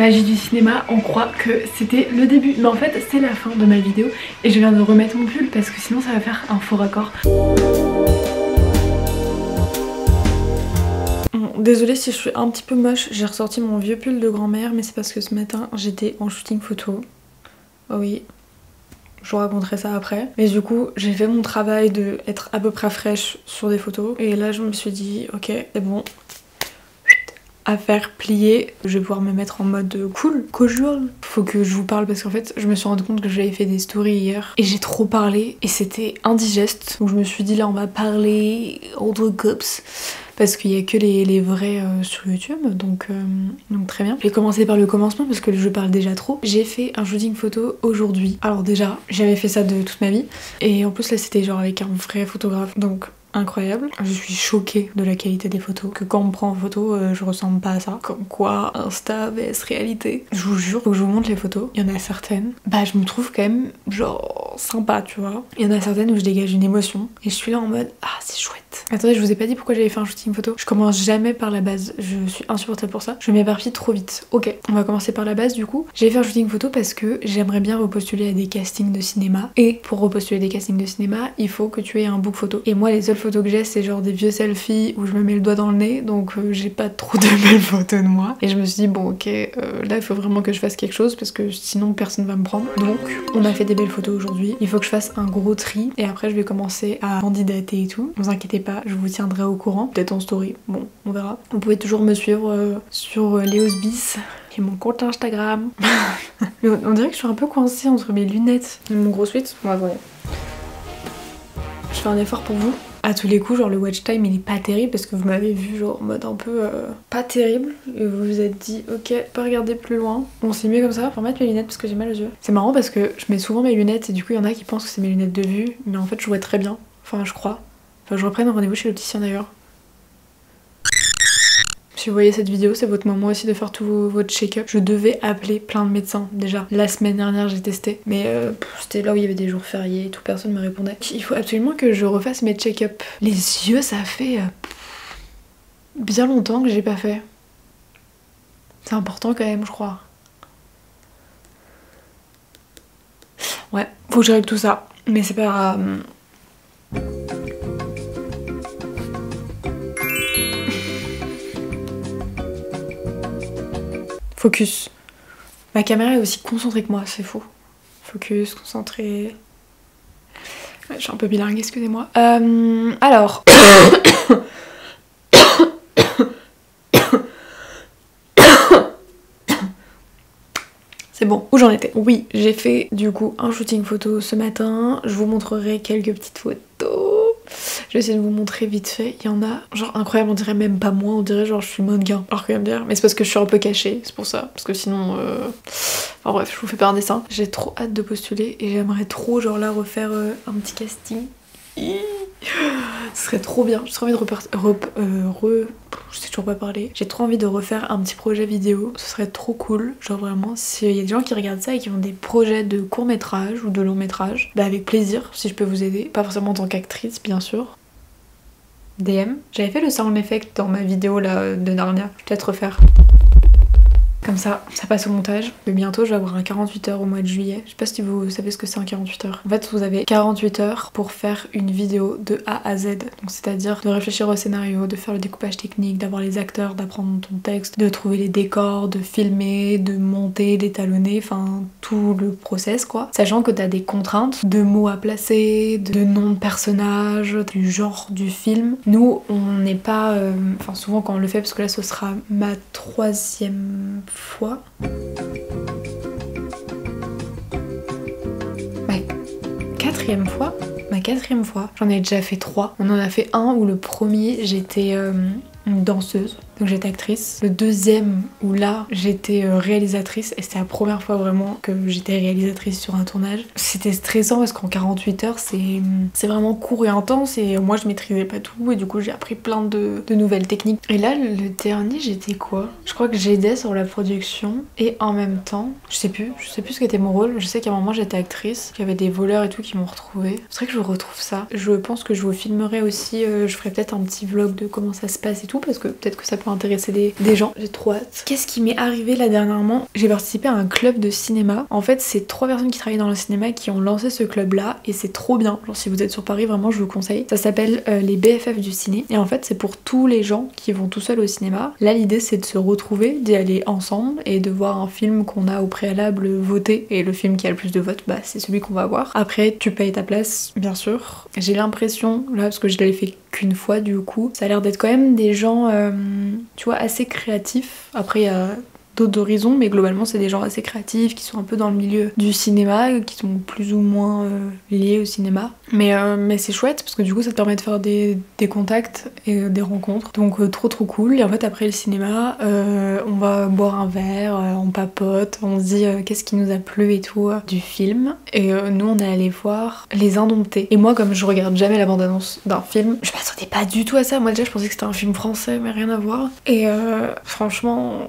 magie du cinéma, on croit que c'était le début, mais en fait c'est la fin de ma vidéo et je viens de remettre mon pull parce que sinon ça va faire un faux raccord. Désolée si je suis un petit peu moche, j'ai ressorti mon vieux pull de grand-mère, mais c'est parce que ce matin j'étais en shooting photo. Oh oui, je vous raconterai ça après. Mais du coup j'ai fait mon travail de être à peu près fraîche sur des photos et là je me suis dit ok c'est bon, à faire plier, je vais pouvoir me mettre en mode cool, casual. Faut que je vous parle parce qu'en fait je me suis rendu compte que j'avais fait des stories hier et j'ai trop parlé et c'était indigeste. Donc je me suis dit là on va parler entre cops parce qu'il y a que les vrais sur YouTube, donc très bien. Je vais commencer par le commencement parce que je parle déjà trop. J'ai fait un shooting photo aujourd'hui. Alors déjà j'avais fait ça de toute ma vie et en plus là c'était genre avec un vrai photographe, donc incroyable. Je suis choquée de la qualité des photos. Que quand on me prend en photo, je ressemble pas à ça. Comme quoi, Insta vs réalité. Je vous jure, faut que je vous montre les photos. Il y en a certaines, bah je me trouve quand même genre sympa, tu vois. Il y en a certaines où je dégage une émotion et je suis là en mode ah c'est chouette. Attendez, je vous ai pas dit pourquoi j'avais fait un shooting photo. Je commence jamais par la base. Je suis insupportable pour ça. Je m'éparpille trop vite. Ok, on va commencer par la base du coup. J'ai fait un shooting photo parce que j'aimerais bien repostuler à des castings de cinéma. Et pour repostuler des castings de cinéma, il faut que tu aies un book photo. Et moi les seules photos que j'ai c'est genre des vieux selfies où je me mets le doigt dans le nez, donc j'ai pas trop de belles photos de moi. Et je me suis dit bon ok, là il faut vraiment que je fasse quelque chose parce que sinon personne va me prendre. Donc on a fait des belles photos aujourd'hui. Il faut que je fasse un gros tri et après je vais commencer à candidater et tout. Ne vous inquiétez pas, je vous tiendrai au courant, peut-être en story, bon on verra. Vous pouvez toujours me suivre sur Léosbis et mon compte Instagram. Mais on dirait que je suis un peu coincée entre mes lunettes et mon gros sweat. Bon attendez, je fais un effort pour vous. À tous les coups, genre le watch time il est pas terrible parce que vous m'avez vu genre en mode un peu pas terrible et vous vous êtes dit ok, pas regarder plus loin. Bon c'est mieux comme ça, faut remettre mes lunettes parce que j'ai mal aux yeux. C'est marrant parce que je mets souvent mes lunettes et du coup il y en a qui pensent que c'est mes lunettes de vue, mais en fait je vois très bien, enfin je crois. Enfin je reprends un rendez-vous chez l'opticien d'ailleurs. Si vous voyez cette vidéo, c'est votre moment aussi de faire tout votre check-up. Je devais appeler plein de médecins déjà. La semaine dernière j'ai testé, mais c'était là où il y avait des jours fériés et tout, personne me répondait. Il faut absolument que je refasse mes check-up. Les yeux, ça fait bien longtemps que j'ai pas fait. C'est important quand même, je crois. Ouais, faut que je règle tout ça. Mais c'est pas grave. Focus. Ma caméra est aussi concentrée que moi, c'est fou. Focus, concentré. Ouais, je suis un peu bilingue, excusez-moi. Alors. C'est bon, où j'en étais? Oui, j'ai fait du coup un shooting photo ce matin. Je vous montrerai quelques petites photos. Je vais essayer de vous montrer vite fait. Il y en a genre incroyable, on dirait même pas moi, on dirait genre je suis mannequin. Alors que bien, mais c'est parce que je suis un peu cachée, c'est pour ça. Parce que sinon, enfin bref, je vous fais pas un dessin. J'ai trop hâte de postuler et j'aimerais trop genre là refaire un petit casting. Ce serait trop bien. J'ai trop envie de je sais toujours pas parler. J'ai trop envie de refaire un petit projet vidéo. Ce serait trop cool. Genre vraiment, s'il y a des gens qui regardent ça et qui ont des projets de court métrage ou de long métrage, bah avec plaisir si je peux vous aider. Pas forcément en tant qu'actrice, bien sûr. DM. J'avais fait le sound effect dans ma vidéo là de Narnia. Je vais peut-être refaire. Comme ça passe au montage. Mais bientôt, je vais avoir un 48 heures au mois de juillet. Je sais pas si vous savez ce que c'est un 48 heures. En fait, vous avez 48 heures pour faire une vidéo de A à Z. Donc c'est-à-dire de réfléchir au scénario, de faire le découpage technique, d'avoir les acteurs, d'apprendre ton texte, de trouver les décors, de filmer, de monter, d'étalonner, enfin tout le process quoi. Sachant que t'as des contraintes de mots à placer, de noms de personnages, du genre du film. Nous, on n'est pas... Enfin souvent quand on le fait, parce que là ce sera ma 3e fois. Ma 4e fois. J'en ai déjà fait 3. On en a fait un où le premier j'étais une danseuse, donc j'étais actrice. Le deuxième où là j'étais réalisatrice et c'était la première fois vraiment que j'étais réalisatrice sur un tournage. C'était stressant parce qu'en 48 heures c'est vraiment court et intense et moi je maîtrisais pas tout et du coup j'ai appris plein de nouvelles techniques. Et là le dernier j'étais quoi? Je crois que j'aidais sur la production et en même temps, je sais plus ce qu'était mon rôle. Je sais qu'à un moment j'étais actrice, qu'il y avait des voleurs et tout qui m'ont retrouvée. C'est vrai que je retrouve ça. Je pense que je vous filmerai aussi, je ferai peut-être un petit vlog de comment ça se passe et tout parce que peut-être que ça peut peut intéresser des gens. J'ai trop hâte. Qu'est-ce qui m'est arrivé là dernièrement? J'ai participé à un club de cinéma. En fait, c'est 3 personnes qui travaillent dans le cinéma qui ont lancé ce club là et c'est trop bien. Genre si vous êtes sur Paris, vraiment je vous conseille. Ça s'appelle les BFF du ciné et en fait c'est pour tous les gens qui vont tout seuls au cinéma. Là l'idée c'est de se retrouver, d'y aller ensemble et de voir un film qu'on a au préalable voté et le film qui a le plus de votes, bah c'est celui qu'on va voir. Après tu payes ta place bien sûr. J'ai l'impression là parce que je l'avais fait qu'une fois du coup, ça a l'air d'être quand même des gens tu vois assez créatifs. Après il y a d'autres horizons, mais globalement c'est des gens assez créatifs qui sont un peu dans le milieu du cinéma, qui sont plus ou moins liés au cinéma. Mais c'est chouette parce que du coup ça te permet de faire des contacts et des rencontres. Donc trop cool. Et en fait après le cinéma, on va boire un verre, on papote, on se dit qu'est-ce qui nous a plu et tout du film. Et nous on est allé voir Les Indomptés. Et moi comme je regarde jamais la bande-annonce d'un film, je m'attendais pas du tout à ça. Moi déjà je pensais que c'était un film français mais rien à voir. Et franchement...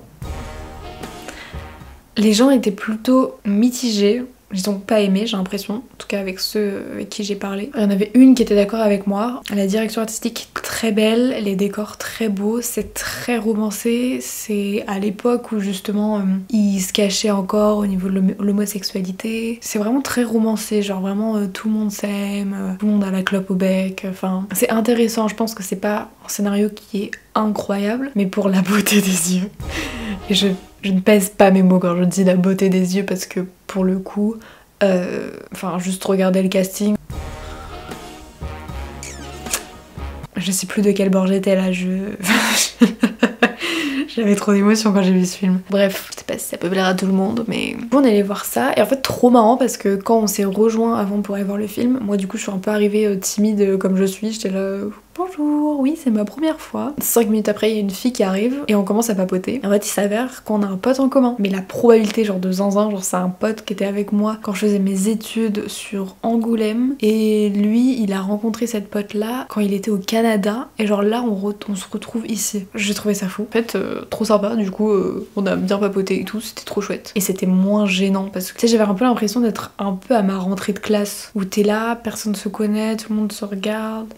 Les gens étaient plutôt mitigés, ils ont pas aimé j'ai l'impression, en tout cas avec ceux avec qui j'ai parlé. Il y en avait une qui était d'accord avec moi, la direction artistique très belle, les décors très beaux, c'est très romancé, c'est à l'époque où justement ils se cachaient encore au niveau de l'homosexualité. C'est vraiment très romancé, genre vraiment tout le monde s'aime, tout le monde a la clope au bec, enfin c'est intéressant, je pense que c'est pas un scénario qui est incroyable, mais pour la beauté des yeux. Et je ne pèse pas mes mots quand je dis la beauté des yeux parce que pour le coup, enfin juste regarder le casting. Je sais plus de quel bord j'étais là, J'avais trop d'émotions quand j'ai vu ce film. Bref, je sais pas si ça peut plaire à tout le monde, mais on allait voir ça. Et en fait, trop marrant parce que quand on s'est rejoint avant pour aller voir le film, moi du coup je suis un peu arrivée timide comme je suis, j'étais là... Bonjour, oui c'est ma première fois. 5 minutes après il y a une fille qui arrive et on commence à papoter. En fait il s'avère qu'on a un pote en commun. Mais la probabilité genre de zinzin, genre c'est un pote qui était avec moi quand je faisais mes études sur Angoulême. Et lui il a rencontré cette pote là quand il était au Canada. Et genre là on se retrouve ici. J'ai trouvé ça fou. En fait trop sympa, du coup on a bien papoté et tout, c'était trop chouette. Et c'était moins gênant parce que tu sais j'avais un peu l'impression d'être un peu à ma rentrée de classe où t'es là, personne se connaît, tout le monde se regarde.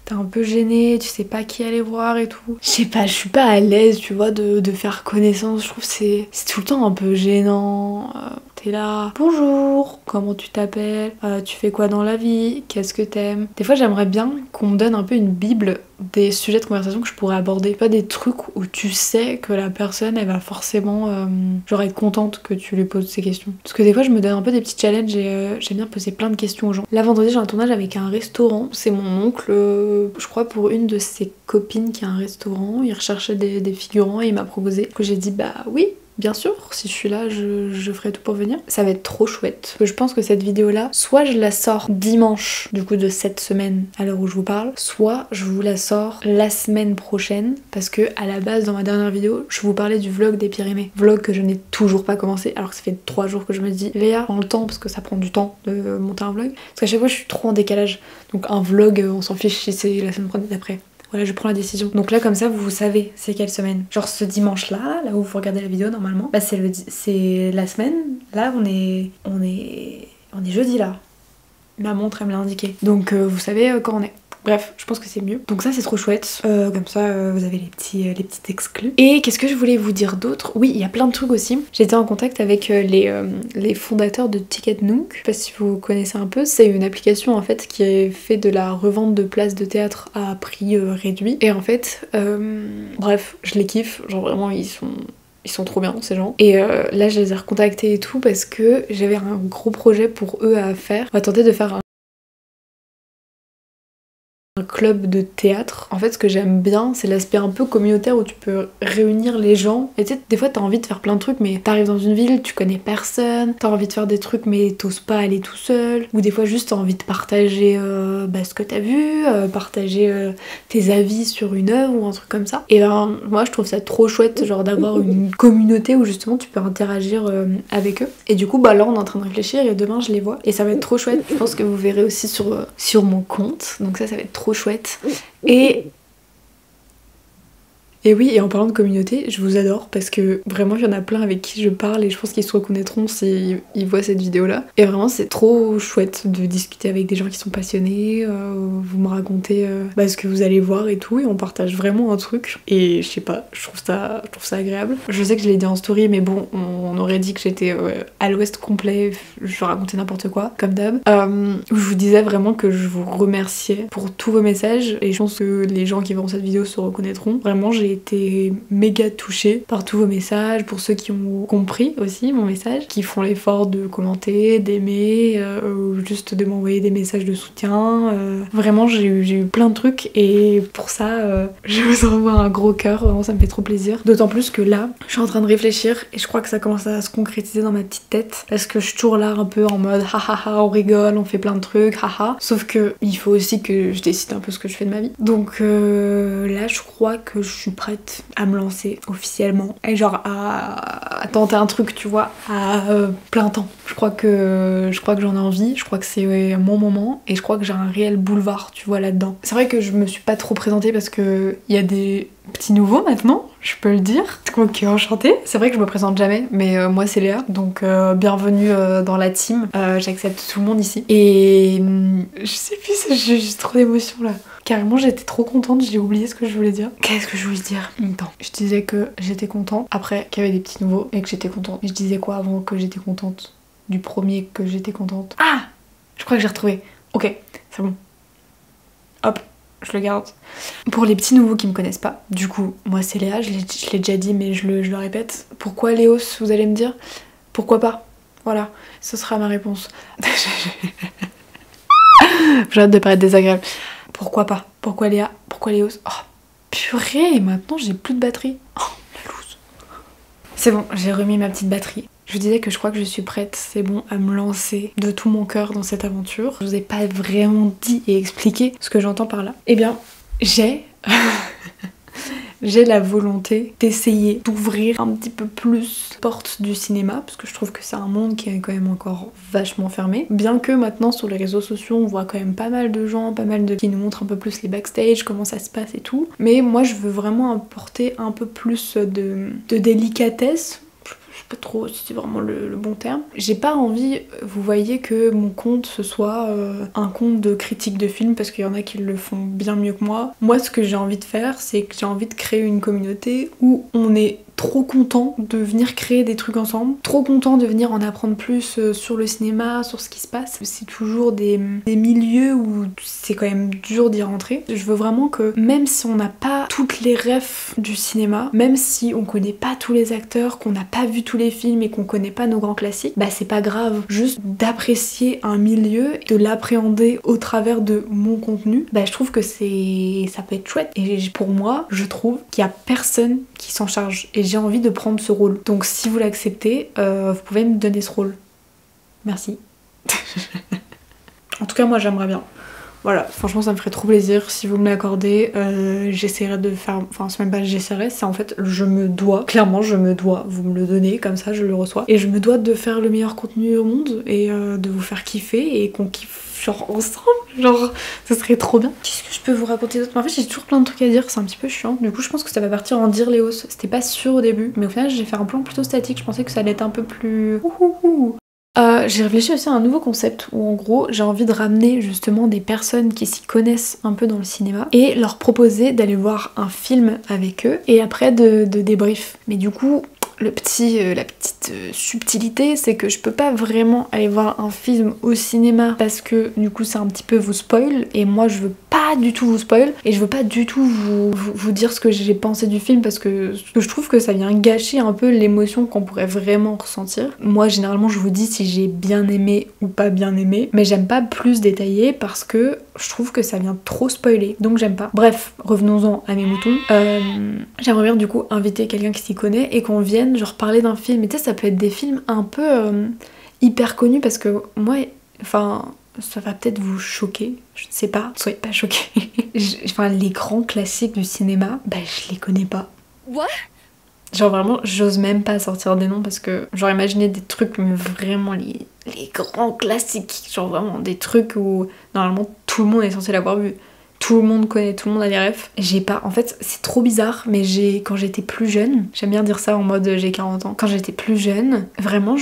T'es un peu gêné, tu sais pas qui aller voir et tout. Je sais pas, je suis pas à l'aise, tu vois, de faire connaissance. Je trouve que c'est tout le temps un peu gênant. T'es là, bonjour, comment tu t'appelles, tu fais quoi dans la vie, qu'est-ce que t'aimes. Des fois j'aimerais bien qu'on me donne un peu une bible des sujets de conversation que je pourrais aborder. Pas des trucs où tu sais que la personne elle va forcément genre être contente que tu lui poses ces questions. Parce que des fois je me donne un peu des petits challenges et j'aime bien poser plein de questions aux gens. Là vendredi j'ai un tournage avec un restaurant. C'est mon oncle, je crois pour une de ses copines qui a un restaurant. Il recherchait des figurants et il m'a proposé. Que j'ai dit bah oui. Bien sûr, si je suis là, je ferai tout pour venir. Ça va être trop chouette. Je pense que cette vidéo-là, soit je la sors dimanche, du coup de cette semaine, à l'heure où je vous parle, soit je vous la sors la semaine prochaine, parce que à la base, dans ma dernière vidéo, je vous parlais du vlog des Pyrénées. Vlog que je n'ai toujours pas commencé, alors que ça fait 3 jours que je me dis, Léa, prends le temps, parce que ça prend du temps de monter un vlog. Parce qu'à chaque fois, je suis trop en décalage. Donc un vlog, on s'en fiche si c'est la semaine d'après. Voilà, je prends la décision. Donc là, comme ça, vous savez c'est quelle semaine. Genre ce dimanche-là, là où vous regardez la vidéo normalement, bah c'est la semaine. Là, on est jeudi là. Ma montre, elle me l'a indiqué. Donc vous savez quand on est. Bref, je pense que c'est mieux. Donc ça c'est trop chouette. Comme ça vous avez les petits exclus. Et qu'est-ce que je voulais vous dire d'autre? Oui, il y a plein de trucs aussi. J'étais en contact avec les fondateurs de Ticket Nook. Je sais pas si vous connaissez un peu. C'est une application en fait qui est fait de la revente de places de théâtre à prix réduit. Et en fait, bref, je les kiffe. Genre vraiment ils sont trop bien ces gens. Et là je les ai recontactés et tout parce que j'avais un gros projet pour eux à faire. On va tenter de faire un club de théâtre. En fait ce que j'aime bien c'est l'aspect un peu communautaire où tu peux réunir les gens. Et tu sais des fois t'as envie de faire plein de trucs mais t'arrives dans une ville, tu connais personne, t'as envie de faire des trucs mais t'oses pas aller tout seul. Ou des fois juste t'as envie de partager ce que t'as vu, partager tes avis sur une œuvre ou un truc comme ça. Et ben moi je trouve ça trop chouette genre d'avoir une communauté où justement tu peux interagir avec eux. Et du coup bah là on est en train de réfléchir et demain je les vois. Et ça va être trop chouette. Je pense que vous verrez aussi sur mon compte. Donc ça va être trop chouette. Et oui, et en parlant de communauté, je vous adore parce que vraiment il y en a plein avec qui je parle et je pense qu'ils se reconnaîtront s'ils voient cette vidéo là. Et vraiment c'est trop chouette de discuter avec des gens qui sont passionnés, vous me raconter ce que vous allez voir et tout, et on partage vraiment un truc. Et je sais pas, je trouve ça agréable. Je sais que je l'ai dit en story, mais bon, on aurait dit que j'étais à l'ouest complet, je racontais n'importe quoi, comme d'hab. Je vous disais vraiment que je vous remerciais pour tous vos messages, et je pense que les gens qui verront cette vidéo se reconnaîtront. Vraiment, j'ai été méga touchée par tous vos messages, pour ceux qui ont compris aussi mon message, qui font l'effort de commenter, d'aimer, ou juste de m'envoyer des messages de soutien. Vraiment, j'ai eu plein de trucs, et pour ça, je vous envoie un gros cœur, vraiment ça me fait trop plaisir. D'autant plus que là, je suis en train de réfléchir, et je crois que ça commence à se concrétiser dans ma petite tête, parce que je suis toujours là un peu en mode hahaha, on rigole, on fait plein de trucs, haha. Sauf que il faut aussi que je décide un peu ce que je fais de ma vie. Donc là, je crois que je suis prête à me lancer officiellement, et genre à tenter un truc, tu vois, à plein temps. Je crois que j'en ai envie, je crois que c'est mon moment, et je crois que j'ai un réel boulevard, tu vois, là-dedans. C'est vrai que je me suis pas trop présentée parce que il y a des petits nouveaux maintenant, je peux le dire. Ok, enchantée. C'est vrai que je me présente jamais, mais moi c'est Léa, donc bienvenue dans la team. J'accepte tout le monde ici. Et je sais plus, j'ai juste trop d'émotions là. Carrément, j'étais trop contente, j'ai oublié ce que je voulais dire. Qu'est-ce que je voulais dire? Attends, je disais que j'étais contente, après qu'il y avait des petits nouveaux et que j'étais contente. Et je disais quoi avant que j'étais contente? Du premier que j'étais contente. Ah! Je crois que j'ai retrouvé. Ok, c'est bon. Hop, je le garde. Pour les petits nouveaux qui me connaissent pas, du coup, moi c'est Léa, je l'ai déjà dit mais je le répète. Pourquoi Léos, vous allez me dire? Pourquoi pas? Voilà, ce sera ma réponse. J'ai hâte de paraître désagréable. Pourquoi pas? Pourquoi Léa? Pourquoi Léos? Oh, purée, maintenant j'ai plus de batterie. Oh, la loose. C'est bon, j'ai remis ma petite batterie. Je vous disais que je crois que je suis prête, c'est bon, à me lancer de tout mon cœur dans cette aventure. Je vous ai pas vraiment dit et expliqué ce que j'entends par là. Eh bien, j'ai la volonté d'essayer d'ouvrir un petit peu plus les portes du cinéma, parce que je trouve que c'est un monde qui est quand même encore vachement fermé. Bien que maintenant sur les réseaux sociaux on voit quand même pas mal de gens, qui nous montrent un peu plus les backstage, comment ça se passe et tout. Mais moi je veux vraiment apporter un peu plus de délicatesse. Pas trop si c'est vraiment le bon terme. J'ai pas envie, vous voyez, que mon compte ce soit un compte de critique de films, parce qu'il y en a qui le font bien mieux que moi. Moi ce que j'ai envie de faire, c'est que j'ai envie de créer une communauté où on est trop content de venir créer des trucs ensemble, trop content de venir en apprendre plus sur le cinéma, sur ce qui se passe. C'est toujours des milieux où c'est quand même dur d'y rentrer. Je veux vraiment que même si on n'a pas toutes les refs du cinéma, même si on connaît pas tous les acteurs, qu'on n'a pas vu tous les films et qu'on connaît pas nos grands classiques, bah c'est pas grave. Juste d'apprécier un milieu, de l'appréhender au travers de mon contenu, bah je trouve que ça peut être chouette. Et pour moi, je trouve qu'il y a personne qui s'en charge. Et j'ai envie de prendre ce rôle. Donc si vous l'acceptez, vous pouvez me donner ce rôle. Merci. En tout cas, moi j'aimerais bien. Voilà, franchement ça me ferait trop plaisir si vous me l'accordez. J'essaierai de faire... Enfin c'est même pas j'essaierai, c'est en fait je me dois. Clairement je me dois. Vous me le donnez, comme ça je le reçois. Et je me dois de faire le meilleur contenu au monde et de vous faire kiffer et qu'on kiffe genre ensemble. Genre ce serait trop bien. Qu'est-ce que je peux vous raconter d'autre? En fait j'ai toujours plein de trucs à dire, c'est un petit peu chiant. Du coup je pense que ça va partir en dire Léos. C'était pas sûr au début, mais au final j'ai fait un plan plutôt statique. Je pensais que ça allait être un peu plus... J'ai réfléchi aussi à un nouveau concept où en gros j'ai envie de ramener justement des personnes qui s'y connaissent un peu dans le cinéma et leur proposer d'aller voir un film avec eux et après de débrief. Mais du coup la petite subtilité, c'est que je peux pas vraiment aller voir un film au cinéma parce que du coup c'est un petit peu vous spoil et moi je veux pas du tout vous spoil et je veux pas du tout vous dire ce que j'ai pensé du film parce que je trouve que ça vient gâcher un peu l'émotion qu'on pourrait vraiment ressentir. Moi généralement je vous dis si j'ai bien aimé ou pas bien aimé, mais j'aime pas plus détailler parce que je trouve que ça vient trop spoiler, donc j'aime pas. Bref, revenons-en à mes moutons. J'aimerais bien du coup inviter quelqu'un qui s'y connaît et qu'on vienne genre parler d'un film. Et tu sais, ça peut être des films un peu hyper connus parce que moi, enfin, ça va peut-être vous choquer, je ne sais pas, soyez pas choqués. Enfin, les grands classiques du cinéma, bah je les connais pas. What? Genre vraiment, j'ose même pas sortir des noms parce que j'aurais imaginé des trucs, mais vraiment les grands classiques, genre vraiment des trucs où normalement tout le monde est censé l'avoir vu. tout le monde connaît, tout le monde a des refs. J'ai pas, en fait c'est trop bizarre, mais quand j'étais plus jeune, j'aime bien dire ça en mode j'ai 40 ans, quand j'étais plus jeune, vraiment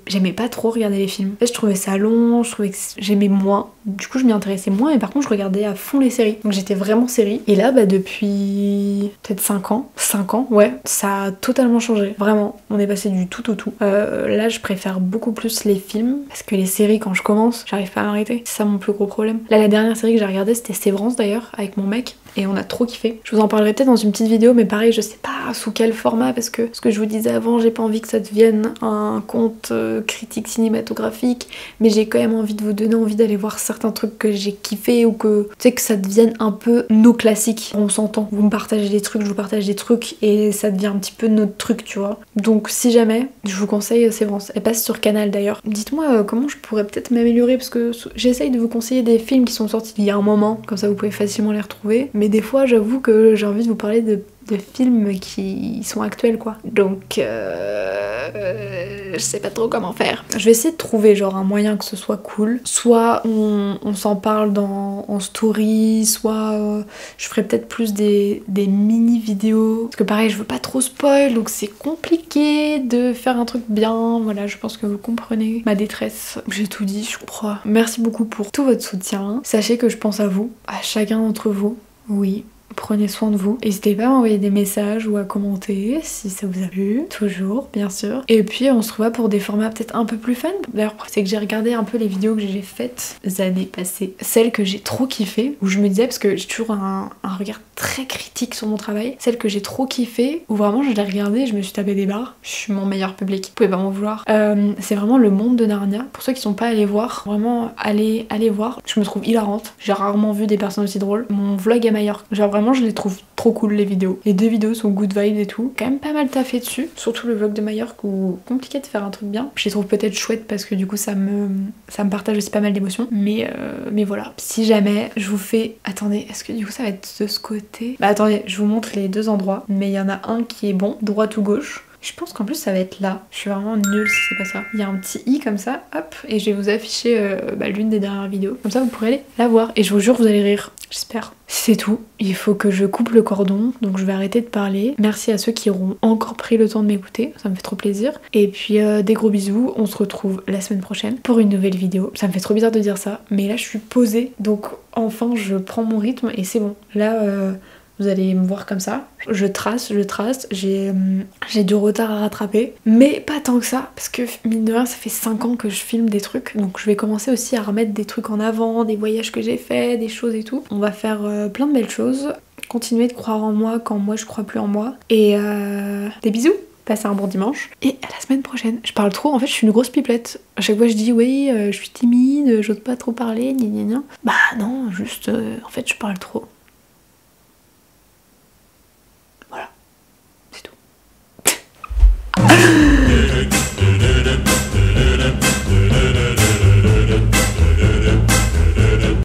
j'aimais pas trop regarder les films. En fait je trouvais ça long, je trouvais que j'aimais moins, du coup je m'y intéressais moins et par contre je regardais à fond les séries. Donc j'étais vraiment série. Et là depuis peut-être 5 ans, ouais, ça a totalement changé, vraiment. On est passé du tout au tout. Là je préfère beaucoup plus les films parce que les séries quand je commence, j'arrive pas à m'arrêter. C'est ça mon plus gros problème. Là la dernière série que j'ai regardée c'était Sévrance d'ailleurs avec mon mec et on a trop kiffé. Je vous en parlerai peut-être dans une petite vidéo mais pareil je sais pas sous quel format parce que ce que je vous disais avant, j'ai pas envie que ça devienne un conte critique cinématographique mais j'ai quand même envie de vous donner envie d'aller voir certains trucs que j'ai kiffé ou que tu sais que ça devienne un peu nos classiques. On s'entend, vous me partagez des trucs, je vous partage des trucs et ça devient un petit peu notre truc tu vois. Donc si jamais, je vous conseille Sévrance. Elle passe sur Canal d'ailleurs. Dites-moi comment je pourrais peut-être m'améliorer parce que j'essaye de vous conseiller des films qui sont sortis il y a un moment, comme ça vous pouvez facilement les retrouver. Mais des fois j'avoue que j'ai envie de vous parler de films qui sont actuels quoi. Donc je sais pas trop comment faire. Je vais essayer de trouver genre un moyen que ce soit cool. Soit on s'en parle en story, soit je ferai peut-être plus des mini vidéos. Parce que pareil je veux pas trop spoil donc c'est compliqué de faire un truc bien. Voilà je pense que vous comprenez ma détresse. J'ai tout dit je crois. Merci beaucoup pour tout votre soutien. Sachez que je pense à vous, à chacun d'entre vous. Oui. Prenez soin de vous. N'hésitez pas à m'envoyer des messages ou à commenter si ça vous a plu. Toujours, bien sûr. Et puis on se revoit pour des formats peut-être un peu plus fun. D'ailleurs, c'est que j'ai regardé un peu les vidéos que j'ai faites les années passées. Celles que j'ai trop kiffé, où je me disais, parce que j'ai toujours un regard très critique sur mon travail. Celles que j'ai trop kiffé, où vraiment je l'ai regardé et je me suis tapé des barres. Je suis mon meilleur public. Vous pouvez pas m'en vouloir. C'est vraiment Le Monde de Narnia. Pour ceux qui sont pas allés voir, vraiment allez voir. Je me trouve hilarante. J'ai rarement vu des personnes aussi drôles. Mon vlog à Majorque. Genre vraiment je les trouve trop cool les vidéos. Les 2 vidéos sont good vibes et tout. Quand même pas mal taffé dessus. Surtout le vlog de Majorque où compliqué de faire un truc bien. Je les trouve peut-être chouettes parce que du coup ça me partage aussi pas mal d'émotions. Mais voilà. Si jamais je vous fais... Attendez, est-ce que du coup ça va être de ce côté? Bah attendez, je vous montre les 2 endroits. Mais il y en a un qui est bon, droite ou gauche. Je pense qu'en plus ça va être là. Je suis vraiment nulle si c'est pas ça. Il y a un petit i comme ça, hop, et je vais vous afficher l'une des dernières vidéos. Comme ça vous pourrez aller la voir. Et je vous jure vous allez rire. J'espère. C'est tout. Il faut que je coupe le cordon, donc je vais arrêter de parler. Merci à ceux qui auront encore pris le temps de m'écouter, ça me fait trop plaisir. Et puis des gros bisous, on se retrouve la semaine prochaine pour une nouvelle vidéo. Ça me fait trop bizarre de dire ça, mais là je suis posée, donc enfin je prends mon rythme et c'est bon. Là... vous allez me voir comme ça. Je trace, j'ai du retard à rattraper. Mais pas tant que ça, parce que mine de rien, ça fait 5 ans que je filme des trucs. Donc je vais commencer aussi à remettre des trucs en avant, des voyages que j'ai faits, des choses et tout. On va faire plein de belles choses. Continuer de croire en moi quand moi je crois plus en moi. Et des bisous! Passez un bon dimanche et à la semaine prochaine. Je parle trop, en fait je suis une grosse pipelette. À chaque fois je dis oui, je suis timide, j'ose pas trop parler, gna gna gna. Bah non, juste en fait je parle trop.